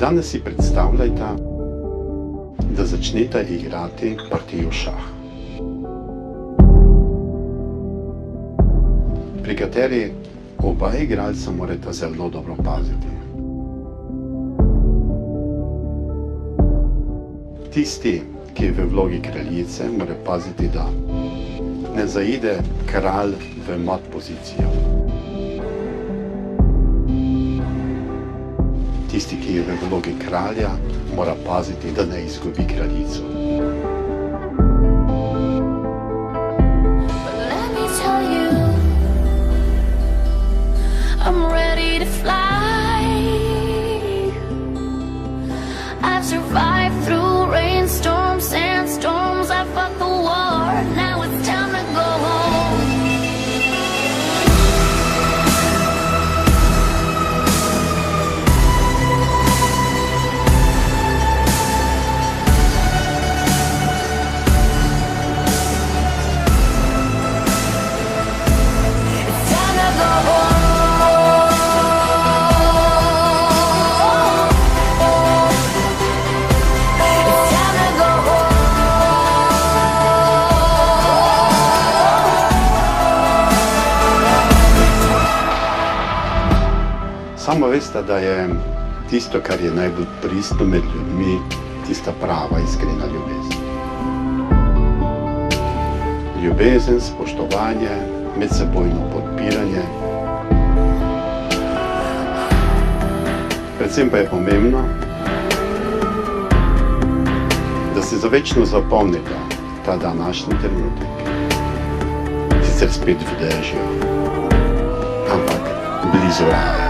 Danes si predstavljajte, da začnete igrati partijo šah, pri kateri oba igralca morata zelo dobro paziti. Tisti, ki je v vlogi kraljice, mora paziti, da ne zaide kralj v mat pozicijo. Tisti, ki je v vlogi kralja, mora paziti, da ne izgubi kraljico. I'm ready to fly. I've survived through rainstorms, sandstorms. I fought the war. Now it's time to go home. It's time to go home. Samo veste, da je tisto, kar je najbolj pristno med ljudmi, tista prava, iskrena ljubezen. Ljubezen, spoštovanje, medsebojno podpiranje. Predvsem pa je pomembno, da se zavečno zapomnite ta današnji trenutek. Sicer spet v dežju, ampak blizu raja.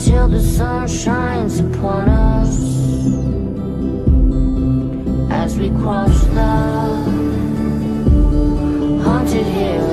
Till the sun shines upon us as we cross the haunted hill.